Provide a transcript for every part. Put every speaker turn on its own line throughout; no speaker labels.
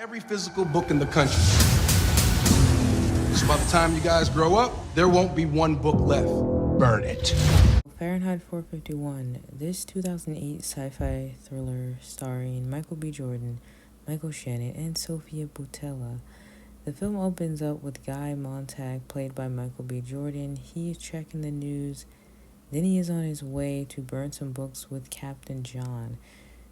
every physical book in the country. So by the time you guys grow up, there won't be one book left. Burn it.
Fahrenheit 451, this 2008 sci-fi thriller starring Michael B. Jordan, Michael Shannon, and Sophia Boutella. The film opens up with Guy Montag, played by Michael B. Jordan. He is checking the news. Then he is on his way to burn some books with Captain John.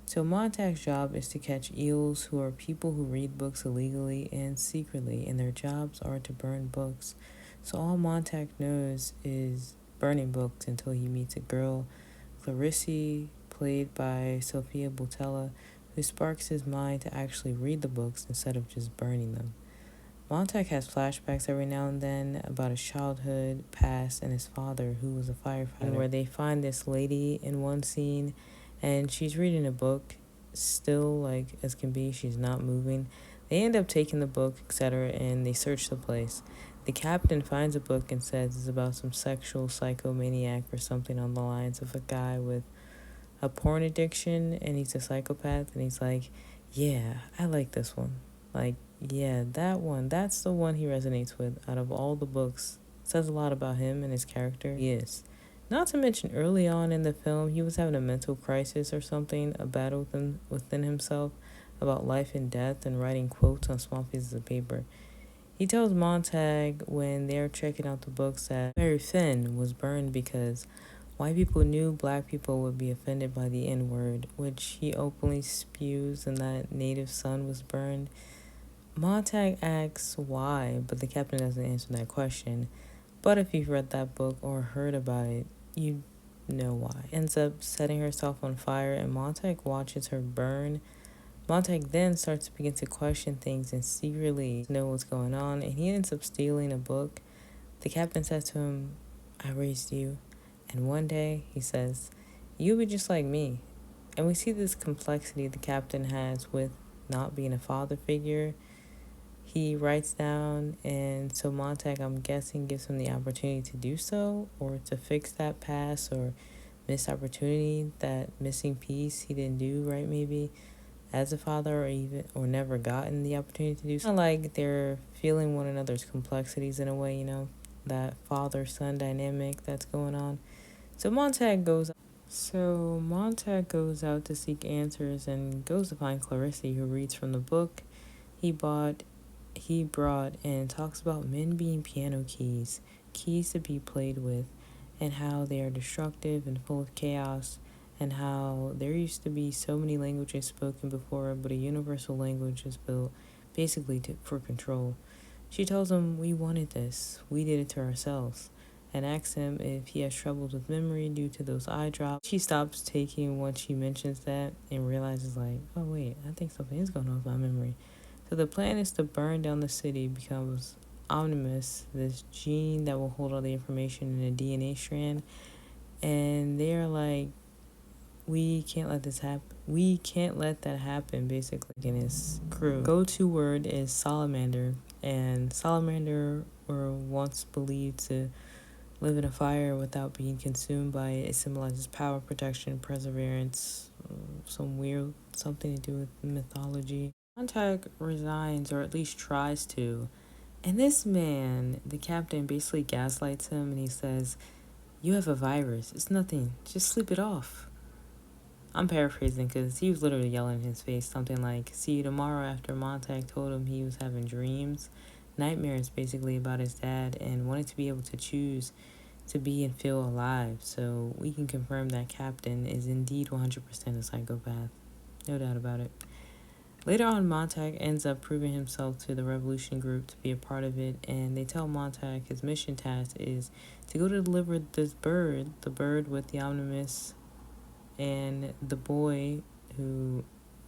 So Montag's job is to catch eels, who are people who read books illegally and secretly, and their jobs are to burn books. So all Montag knows is burning books until he meets a girl, Clarisse, played by Sophia Boutella, who sparks his mind to actually read the books instead of just burning them. Montag has flashbacks every now and then about his childhood, past, and his father, who was a firefighter, where they find this lady in one scene, and she's reading a book, still like as can be, she's not moving. They end up taking the book, etc., and they search the place. The captain finds a book and says it's about some sexual psychomaniac or something on the lines of a guy with a porn addiction, and he's a psychopath, and he's like, yeah, I like this one. Like, yeah, that one, that's the one he resonates with out of all the books. It says a lot about him and his character. He is. Not to mention, early on in the film, he was having a mental crisis or something, a battle within himself about life and death, and writing quotes on small pieces of paper. He tells Montag when they're checking out the books that Mary Finn was burned because white people knew black people would be offended by the N-word, which he openly spews, and that native son was burned. Montag asks why, but the captain doesn't answer that question. But if you've read that book or heard about it, you know why. Ends up setting herself on fire, and Montag watches her burn. Montag then starts to begin to question things and secretly know what's going on, and he ends up stealing a book. The captain says to him, I raised you, and one day he says, you'll be just like me. And we see this complexity the captain has with not being a father figure. He writes down, and so Montag, I'm guessing, gives him the opportunity to do so, or to fix that past or missed opportunity, that missing piece he didn't do right, maybe as a father, or never gotten the opportunity to do so. Like they're feeling one another's complexities in a way, that father-son dynamic that's going on. So Montag goes out to seek answers and goes to find Clarisse, who reads from the book he brought, and talks about men being piano keys to be played with, and how they are destructive and full of chaos, and how there used to be so many languages spoken before, but a universal language is built basically for control. She tells him, we wanted this, we did it to ourselves, and asks him if he has troubles with memory due to those eye drops. She stops taking once she mentions that and realizes like, oh wait, I think something is going on with my memory. So the plan is to burn down the city, becomes Omnimus, this gene that will hold all the information in a DNA strand. And they're like, we can't let this happen. We can't let that happen, basically. And his crew. Go-to word is salamander. And salamander were once believed to live in a fire without being consumed by it. It symbolizes power, protection, perseverance, something to do with mythology. Montag resigns, or at least tries to. And this man, the captain, basically gaslights him, and he says, you have a virus. It's nothing. Just sleep it off. I'm paraphrasing because he was literally yelling in his face something like, see you tomorrow, after Montag told him he was having dreams, nightmares basically, about his dad, and wanted to be able to choose to be and feel alive. So we can confirm that captain is indeed 100% a psychopath. No doubt about it. Later on, Montag ends up proving himself to the revolution group to be a part of it, and they tell Montag his mission task is to go to deliver this bird, the bird with the Omnimus and the boy who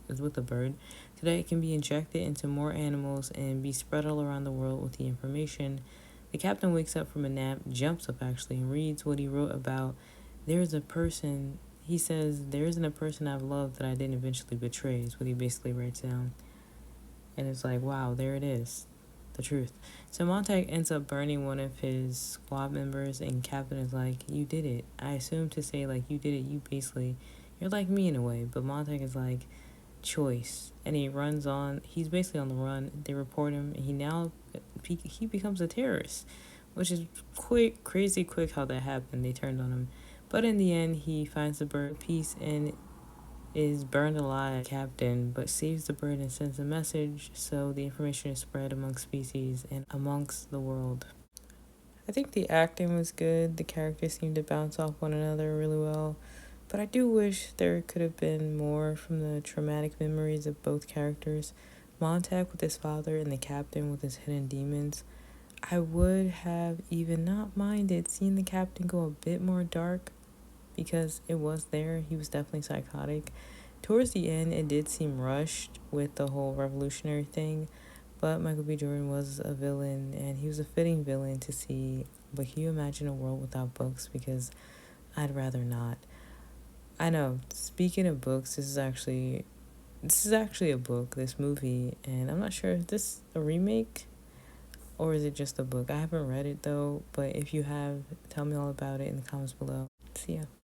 is with the bird, so that it can be injected into more animals and be spread all around the world with the information. The captain wakes up from a nap, jumps up actually, and reads what he wrote about. He says, there isn't a person I've loved that I didn't eventually betray, is what he basically writes down. And it's like, wow, there it is. The truth. So Montag ends up burning one of his squad members, and Captain is like, you did it. I assume to say, like, you did it, you're like me in a way. But Montag is like, choice, and he's basically on the run. They report him, and he becomes a terrorist, which is crazy quick how that happened. They turned on him, but in the end he finds the bird of peace and is burned alive, captain, but saves the bird and sends a message so the information is spread amongst species and amongst the world. I think the acting was good. The characters seemed to bounce off one another really well. But I do wish there could have been more from the traumatic memories of both characters. Montag with his father and the captain with his hidden demons. I would have even not minded seeing the captain go a bit more dark because it was there. He was definitely psychotic. Towards the end, it did seem rushed with the whole revolutionary thing, but Michael B. Jordan was a villain, and he was a fitting villain to see. But can you imagine a world without books? Because I'd rather not. I know. Speaking of books, this is actually a book, this movie, and I'm not sure if this is a remake or is it just a book. I haven't read it though, but if you have, tell me all about it in the comments below. See ya.